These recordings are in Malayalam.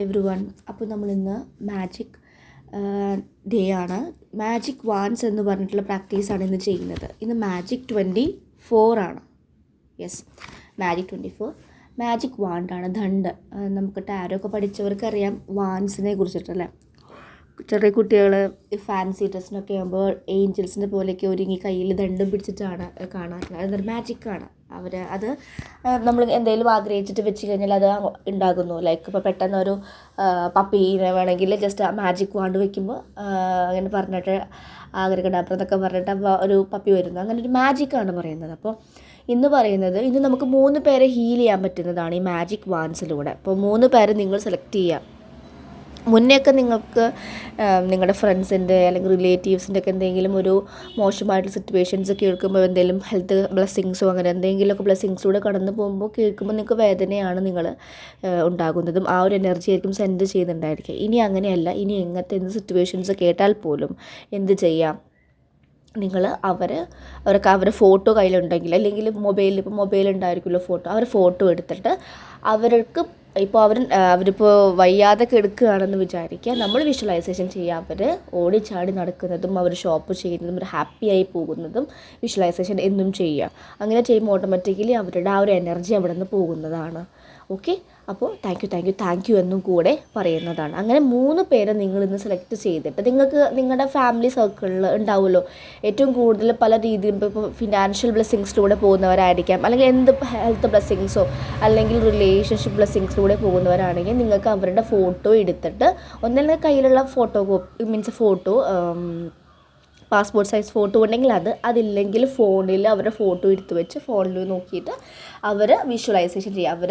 Every one. അപ്പോൾ നമ്മളിന്ന് മാജിക് ഡേ ആണ്. മാജിക് വാൻസ് എന്ന് പറഞ്ഞിട്ടുള്ള പ്രാക്ടീസാണ് ഇന്ന് ചെയ്യുന്നത്. ഇന്ന് മാജിക് 24 ആണ്. Yes, magic 24. മാജിക് വാണ്ടാണ്, ദണ്ട്. നമുക്ക് ടാരോ ഒക്കെ പഠിച്ചവർക്കറിയാം വാൻസിനെ കുറിച്ചിട്ടല്ലേ. ചെറിയ കുട്ടികൾ ഫാൻസി ഡ്രസ്സിനൊക്കെ ആകുമ്പോൾ ഏഞ്ചൽസിൻ്റെ പോലെയൊക്കെ ഒരുങ്ങി കയ്യിൽ ദണ്ടും പിടിച്ചിട്ടാണ് കാണാറുള്ളത്. അതൊരു മാജിക്കാണ്. അത് നമ്മൾ എന്തെങ്കിലും ആഗ്രഹിച്ചിട്ട് വെച്ച് കഴിഞ്ഞാൽ അത് ഉണ്ടാകുന്നു. ലൈക്ക് ഇപ്പോൾ പെട്ടെന്ന് ഒരു പപ്പീനെ വേണമെങ്കിൽ ജസ്റ്റ് ആ മാജിക് വാണ്ട് വയ്ക്കുമ്പോൾ അങ്ങനെ പറഞ്ഞിട്ട് ആഗ്രഹടാപ്രം എന്നൊക്കെ പറഞ്ഞിട്ട് ഒരു പപ്പി വരുന്നു. അങ്ങനെ ഒരു മാജിക്കാണ് പറയുന്നത്. അപ്പോൾ ഇന്ന് നമുക്ക് 3 പേരെ ഹീൽ ചെയ്യാൻ പറ്റുന്നതാണ് ഈ മാജിക് വാൻസിലൂടെ. അപ്പോൾ 3 പേരെ നിങ്ങൾ സെലക്ട് ചെയ്യുക. മുന്നെയൊക്കെ നിങ്ങൾക്ക് നിങ്ങളുടെ ഫ്രണ്ട്സിൻ്റെ അല്ലെങ്കിൽ റിലേറ്റീവ്സിൻ്റെ ഒക്കെ എന്തെങ്കിലും ഒരു മോശമായിട്ടുള്ള സിറ്റുവേഷൻസ് കേൾക്കുമ്പോൾ എന്തെങ്കിലും ഹെൽത്ത് ബ്ലെസ്സിങ്സോ അങ്ങനെ എന്തെങ്കിലുമൊക്കെ ബ്ലെസ്സിങ്സിലൂടെ കടന്നു പോകുമ്പോൾ കേൾക്കുമ്പോൾ നിങ്ങൾക്ക് വേദനയാണ് നിങ്ങൾ ഉണ്ടാകുന്നതും ആ ഒരു എനർജി ആയിരിക്കും സെൻഡ് ചെയ്യുന്നുണ്ടായിരിക്കുക. ഇനി അങ്ങനെയല്ല. ഇനി എങ്ങനത്തെ എന്ത് സിറ്റുവേഷൻസ് കേട്ടാൽ പോലും എന്ത് ചെയ്യാം, നിങ്ങൾ അവരുടെ ഫോട്ടോ കയ്യിലുണ്ടെങ്കിൽ അല്ലെങ്കിൽ മൊബൈൽ ഉണ്ടായിരിക്കുമല്ലോ ഫോട്ടോ, ഫോട്ടോ എടുത്തിട്ട് അവർക്ക് ഇപ്പോൾ അവരിപ്പോൾ വയ്യാതെ കിടക്കുകയാണെന്ന് വിചാരിക്കുക. നമ്മൾ വിഷ്വലൈസേഷൻ ചെയ്യുക, അവർ ഓടിച്ചാടി നടക്കുന്നതും അവർ ഷോപ്പ് ചെയ്യുന്നതും അവർ ഹാപ്പിയായി പോകുന്നതും വിഷ്വലൈസേഷൻ എന്നും ചെയ്യുക. അങ്ങനെ ചെയ്യുമ്പോൾ ഓട്ടോമാറ്റിക്കലി അവരുടെ ആ ഒരു എനർജി അവിടെ നിന്ന് പോകുന്നതാണ്. ഓക്കെ, അപ്പോൾ താങ്ക് യു എന്നും കൂടെ പറയുന്നതാണ്. അങ്ങനെ 3 പേരെ നിങ്ങളിന്ന് സെലക്ട് ചെയ്തിട്ട് നിങ്ങൾക്ക് നിങ്ങളുടെ ഫാമിലി സർക്കിളിൽ ഉണ്ടാവുമല്ലോ ഏറ്റവും കൂടുതൽ പല രീതിയിൽ ഇപ്പോൾ ഫിനാൻഷ്യൽ ബ്ലെസ്സിങ്സിലൂടെ പോകുന്നവരായിരിക്കാം, അല്ലെങ്കിൽ എന്ത് ഹെൽത്ത് ബ്ലെസ്സിങ്സോ അല്ലെങ്കിൽ റിലേഷൻഷിപ്പ് ബ്ലെസ്സിങ്സിലൂടെ പോകുന്നവരാണെങ്കിൽ നിങ്ങൾക്ക് അവരുടെ ഫോട്ടോ എടുത്തിട്ട് ഒന്നല്ലെങ്കിൽ കയ്യിലുള്ള ഫോട്ടോ പാസ്പോർട്ട് സൈസ് ഫോട്ടോ ഉണ്ടെങ്കിൽ അതില്ലെങ്കിൽ ഫോണിൽ അവരുടെ ഫോട്ടോ എടുത്ത് വെച്ച് ഫോണിൽ നോക്കിയിട്ട് അവർ വിഷ്വലൈസേഷൻ ചെയ്യുക. അവർ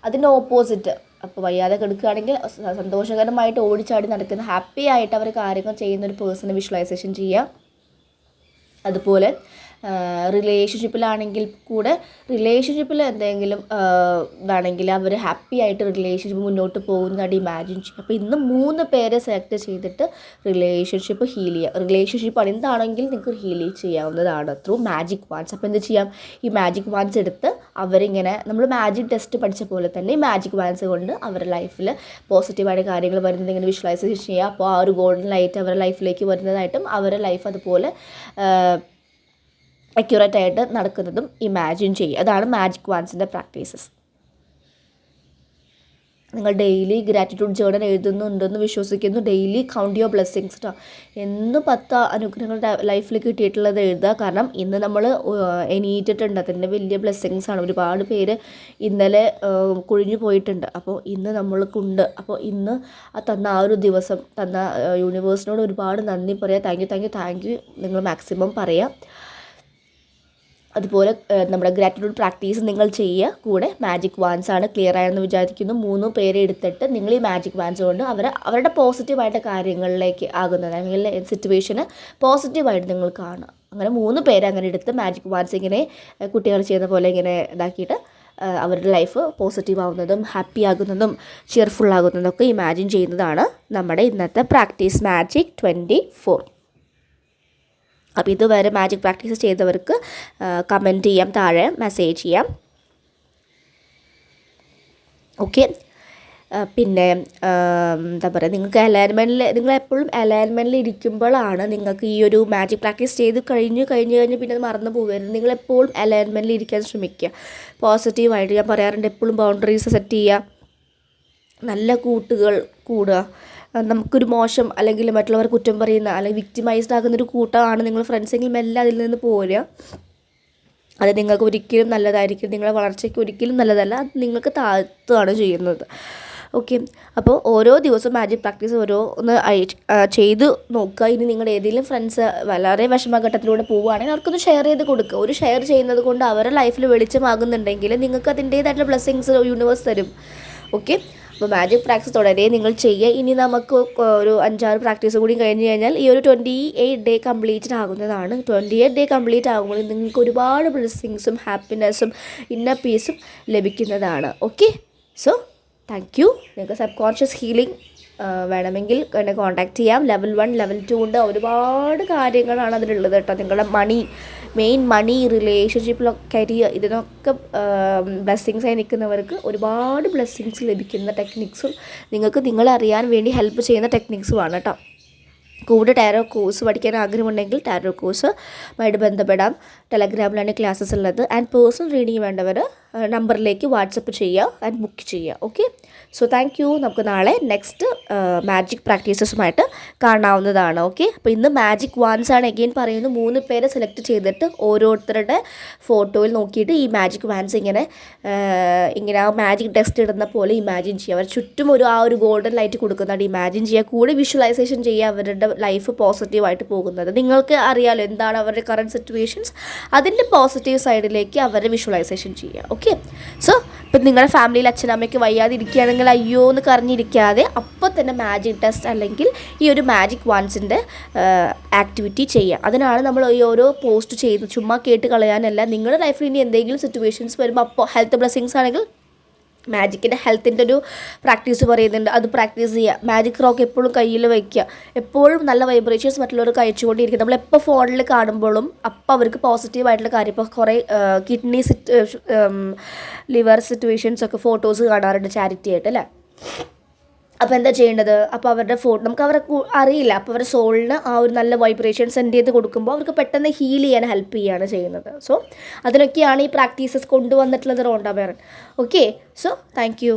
അതിൻ്റെ ഓപ്പോസിറ്റ്, അപ്പോൾ വയ്യാതെ കിടക്കുകയാണെങ്കിൽ സന്തോഷകരമായിട്ട് ഓടിച്ചാടി നടക്കുന്ന ഹാപ്പി ആയിട്ട് അവർ കാര്യങ്ങൾ ചെയ്യുന്ന ഒരു പേഴ്സണെ വിഷ്വലൈസേഷൻ ചെയ്യുക. അതുപോലെ റിലേഷൻഷിപ്പിലാണെങ്കിൽ എന്തെങ്കിലും ഇതാണെങ്കിൽ അവർ ഹാപ്പി ആയിട്ട് റിലേഷൻഷിപ്പ് മുന്നോട്ട് പോകുന്നതായിട്ട് ഇമാജിൻ ചെയ്യും. അപ്പോൾ ഇന്ന് 3 പേരെ സെലക്ട് ചെയ്തിട്ട് റിലേഷൻഷിപ്പ് ഹീൽ ചെയ്യുക. റിലേഷൻഷിപ്പ് എന്താണെങ്കിൽ നിങ്ങൾക്ക് ഹീൽ ചെയ്യാവുന്നതാണ് ത്രൂ മാജിക് വാൻസ്. അപ്പോൾ എന്ത് ചെയ്യാം, ഈ മാജിക് വാൻസ് എടുത്ത് അവരിങ്ങനെ നമ്മൾ മാജിക് ടെസ്റ്റ് പഠിച്ച പോലെ തന്നെ ഈ മാജിക് വാൻസ് കൊണ്ട് അവരുടെ ലൈഫിൽ പോസിറ്റീവായിട്ട് കാര്യങ്ങൾ വരുന്നത് ഇങ്ങനെ വിഷ്വലൈസേഷൻ ചെയ്യുക. അപ്പോൾ ആ ഒരു ഗോൾഡൻ ലൈറ്റ് അവരുടെ ലൈഫിലേക്ക് വരുന്നതായിട്ടും അവരുടെ ലൈഫ് അതുപോലെ അക്യുറേറ്റ് ആയിട്ട് നടക്കുന്നതും ഇമാജിൻ ചെയ്യുക. അതാണ് മാജിക് വാൻസിൻ്റെ പ്രാക്ടീസസ്. നിങ്ങൾ ഡെയിലി ഗ്രാറ്റിറ്റ്യൂഡ് ജേർണൽ എഴുതുന്നുണ്ടെന്ന് വിശ്വസിക്കുന്നു. ഡെയിലി കൗണ്ട് യുവർ ബ്ലെസ്സിങ്സ് കേട്ടോ. എന്ന് 10 അനുഗ്രഹങ്ങളുടെ ലൈഫിൽ കിട്ടിയിട്ടുള്ളത് എഴുതുക. കാരണം ഇന്ന് നമ്മൾ എണീറ്റിട്ടുണ്ട്, അതിൻ്റെ വലിയ ബ്ലെസ്സിങ്സാണ്. ഒരുപാട് പേര് ഇന്നലെ കൊഴിഞ്ഞു പോയിട്ടുണ്ട്. അപ്പോൾ ഇന്ന് നമ്മൾക്കുണ്ട്. അപ്പോൾ ഇന്ന് തന്ന ആ ഒരു ദിവസം തന്ന യൂണിവേഴ്സിനോട് ഒരുപാട് നന്ദി പറയുക. താങ്ക് യു നിങ്ങൾ മാക്സിമം പറയുക. അതുപോലെ നമ്മുടെ ഗ്രാറ്റിറ്റ്യൂഡ് പ്രാക്ടീസ് നിങ്ങൾ ചെയ്യുക. കൂടെ മാജിക് വാൻസ് ആണ്. ക്ലിയർ ആയെന്ന് വിചാരിക്കുന്നു. 3 പേരെ എടുത്തിട്ട് നിങ്ങൾ ഈ മാജിക് വാൻസ് കൊണ്ട് അവരുടെ പോസിറ്റീവായിട്ട് കാര്യങ്ങളിലേക്ക് ആകുന്നത് അല്ലെങ്കിൽ സിറ്റുവേഷന് പോസിറ്റീവായിട്ട് നിങ്ങൾ കാണുക. അങ്ങനെ 3 പേരെ അങ്ങനെ എടുത്ത് മാജിക് വാൻസ് ഇങ്ങനെ കുട്ടികൾ ചെയ്യുന്ന പോലെ ഇങ്ങനെ ഇതാക്കിയിട്ട് അവരുടെ ലൈഫ് പോസിറ്റീവ് ആകുന്നതും ഹാപ്പി ആകുന്നതും ചിയർഫുൾ ആകുന്നതും ഒക്കെ ഇമാജിൻ ചെയ്യുന്നതാണ് നമ്മുടെ ഇന്നത്തെ പ്രാക്ടീസ് മാജിക് 24. അപ്പോൾ ഇതുവരെ മാജിക് പ്രാക്ടീസ് ചെയ്തവർക്ക് കമൻറ്റ് ചെയ്യാം, താഴെ മെസ്സേജ് ചെയ്യാം. ഓക്കെ, പിന്നെ എന്താ പറയുക, നിങ്ങൾ എപ്പോഴും അലൈൻമെൻറ്റിൽ ഇരിക്കുമ്പോഴാണ് നിങ്ങൾക്ക് ഈ ഒരു മാജിക് പ്രാക്ടീസ് ചെയ്ത് കഴിഞ്ഞ് പിന്നെ അത് മറന്നു പോകരുത്. നിങ്ങളെപ്പോഴും അലൈൻമെൻറ്റിൽ ഇരിക്കാൻ ശ്രമിക്കുക. പോസിറ്റീവായിട്ട് ഞാൻ പറയാറുണ്ട്, എപ്പോഴും ബൗണ്ടറീസ് സെറ്റ് ചെയ്യുക, നല്ല കൂട്ടുകൾ കൂടുക. നമുക്കൊരു മോശം അല്ലെങ്കിൽ മറ്റുള്ളവർ കുറ്റം പറയുന്ന അല്ലെങ്കിൽ വിക്ടിമൈസ്ഡ് ആകുന്നൊരു കൂട്ടമാണ് നിങ്ങൾ ഫ്രണ്ട്സെങ്കിലും എല്ലാം അതിൽ നിന്ന് പോരുക. അത് നിങ്ങൾക്ക് ഒരിക്കലും നല്ലതായിരിക്കും, നിങ്ങളുടെ വളർച്ചയ്ക്ക് ഒരിക്കലും നല്ലതല്ല. അത് നിങ്ങൾക്ക് താഴ്ത്തുകയാണ് ചെയ്യുന്നത്. ഓക്കെ, അപ്പോൾ ഓരോ ദിവസവും മാജിക് പ്രാക്ടീസ് ഓരോന്ന് ചെയ്ത് നോക്കുക. ഇനി നിങ്ങളുടെ ഏതെങ്കിലും ഫ്രണ്ട്സ് വളരെ വിഷമഘട്ടത്തിലൂടെ പോവുകയാണെങ്കിൽ അവർക്കൊന്ന് ഷെയർ ചെയ്ത് കൊടുക്കുക. ഒരു ഷെയർ ചെയ്യുന്നത് കൊണ്ട് അവരുടെ ലൈഫിൽ വെളിച്ചമാകുന്നുണ്ടെങ്കിൽ നിങ്ങൾക്ക് അതിൻ്റേതായിട്ടുള്ള ബ്ലെസ്സിങ്സ് യൂണിവേഴ്സ് തരും. ഓക്കെ, അപ്പോൾ മാജിക് പ്രാക്ടീസ് തുടരെ നിങ്ങൾ ചെയ്യുക. ഇനി നമുക്ക് ഒരു 5-6 പ്രാക്ടീസ് കൂടി കഴിഞ്ഞ് കഴിഞ്ഞാൽ ഈ ഒരു 28 ഡേ കംപ്ലീറ്റഡ് ആകുന്നതാണ്. 28 ഡേ കംപ്ലീറ്റ് ആകുമ്പോൾ നിങ്ങൾക്ക് ഒരുപാട് ബ്ലെസ്സിങ്സും ഹാപ്പിനെസ്സും ഇന്നർ പീസും ലഭിക്കുന്നതാണ്. Okay, so thank U. നിങ്ങൾക്ക് സബ് കോൺഷ്യസ് ഹീലിംഗ് വേണമെങ്കിൽ എന്നെ കോൺടാക്റ്റ് ചെയ്യാം. ലെവൽ 1 ലെവൽ 2 ഉണ്ട്. ഒരുപാട് കാര്യങ്ങളാണ് അതിലുള്ളത് കേട്ടോ. നിങ്ങളുടെ മെയിൻ മണി, റിലേഷൻഷിപ്പിലൊക്കെ, കരിയർ, ഇതിനൊക്കെ ബ്ലെസ്സിങ്സായി നിൽക്കുന്നവർക്ക് ഒരുപാട് ബ്ലെസ്സിങ്സ് ലഭിക്കുന്ന ടെക്നിക്സും നിങ്ങൾക്ക് നിങ്ങളെ അറിയാൻ വേണ്ടി ഹെൽപ്പ് ചെയ്യുന്ന ടെക്നിക്സുമാണ് കേട്ടോ. കൂടെ ടാരോ കോഴ്സ് പഠിക്കാൻ ആഗ്രഹമുണ്ടെങ്കിൽ ടാരോ കോഴ്സുമായിട്ട് ബന്ധപ്പെടാം. ടെലഗ്രാമിലാണ് ക്ലാസ്സസ് ഉള്ളത്. ആൻഡ് പേഴ്സണൽ റീഡിങ് വേണ്ടവർ നമ്പറിലേക്ക് വാട്സപ്പ് ചെയ്യുക ആൻഡ് ബുക്ക് ചെയ്യുക. Okay, so thank U. നമുക്ക് നാളെ നെക്സ്റ്റ് മാജിക് പ്രാക്ടീസസുമായിട്ട് കാണാവുന്നതാണ്. ഓക്കെ, അപ്പോൾ ഇന്ന് മാജിക് വാൻസ് ആണ്. എഗെയിൻ പറയുന്നു, 3 പേരെ സെലക്ട് ചെയ്തിട്ട് ഓരോരുത്തരുടെ ഫോട്ടോയിൽ നോക്കിയിട്ട് ഈ മാജിക് വാൻസ് ഇങ്ങനെ ആ മാജിക് ടെസ്റ്റ് ഇടുന്ന പോലെ ഇമാജിൻ ചെയ്യുക. അവർ ചുറ്റും ആ ഒരു ഗോൾഡൻ ലൈറ്റ് കൊടുക്കുന്നതായിട്ട് ഇമാജിൻ ചെയ്യുക. കൂടെ വിഷ്വലൈസേഷൻ ചെയ്യുക അവരുടെ ലൈഫ് പോസിറ്റീവായിട്ട് പോകുന്നത്. നിങ്ങൾക്ക് അറിയാമല്ലോ എന്താണ് അവരുടെ കറൻറ്റ് സിറ്റുവേഷൻസ്, അതിൻ്റെ പോസിറ്റീവ് സൈഡിലേക്ക് അവരെ വിഷ്വലൈസേഷൻ ചെയ്യുക. ഓക്കെ, സോ ഇപ്പം നിങ്ങളുടെ ഫാമിലിയിൽ അച്ഛനമ്മയ്ക്ക് വയ്യാതിരിക്കുകയാണെങ്കിൽ അയ്യോ എന്ന് കറിഞ്ഞിരിക്കാതെ അപ്പോൾ തന്നെ മാജിക് ടെസ്റ്റ് അല്ലെങ്കിൽ ഈ ഒരു മാജിക് വാൻസിൻ്റെ ആക്ടിവിറ്റി ചെയ്യുക. അതിനാണ് നമ്മൾ ഈ ഓരോ പോസ്റ്റ് ചെയ്യുന്നത്. ചുമ്മാ കേട്ട് കളയാനല്ല. നിങ്ങളുടെ ലൈഫിൽ ഇനി എന്തെങ്കിലും സിറ്റുവേഷൻസ് വരുമ്പോൾ അപ്പോൾ ഹെൽത്ത് ബ്ലെസ്സിങ്സ് ആണെങ്കിൽ മാജിക്കിൻ്റെ ഹെൽത്തിൻ്റെ ഒരു പ്രാക്ടീസ് പറയുന്നുണ്ട്, അത് പ്രാക്ടീസ് ചെയ്യുക. മാജിക് റോക്ക് എപ്പോഴും കയ്യിൽ വയ്ക്കുക. എപ്പോഴും നല്ല വൈബ്രേഷൻസ് മറ്റുള്ളവർക്ക് അയച്ചുകൊണ്ടിരിക്കുക. നമ്മളെപ്പോൾ ഫോണിൽ കാണുമ്പോഴും അപ്പോൾ അവർക്ക് പോസിറ്റീവായിട്ടുള്ള കാര്യം, ഇപ്പോൾ കുറേ കിഡ്നി ലിവർ സിറ്റുവേഷൻസൊക്കെ ഫോട്ടോസ് കാണാറുണ്ട് ചാരിറ്റി ആയിട്ട് അല്ലേ. അപ്പോൾ എന്താ ചെയ്യേണ്ടത്? അപ്പോൾ അവരുടെ നമുക്ക് അവരെ അറിയില്ല. അപ്പോൾ അവരുടെ സോളിന് ആ ഒരു നല്ല വൈബ്രേഷൻ സെൻഡ് ചെയ്ത് കൊടുക്കുമ്പോൾ അവർക്ക് പെട്ടെന്ന് ഹീൽ ചെയ്യാൻ ഹെൽപ്പ് ചെയ്യുകയാണ് ചെയ്യുന്നത്. സോ അതിനൊക്കെയാണ് ഈ പ്രാക്ടീസസ് കൊണ്ടുവന്നിട്ടുള്ളത് Rhonda Byrne. Okay, so thank U.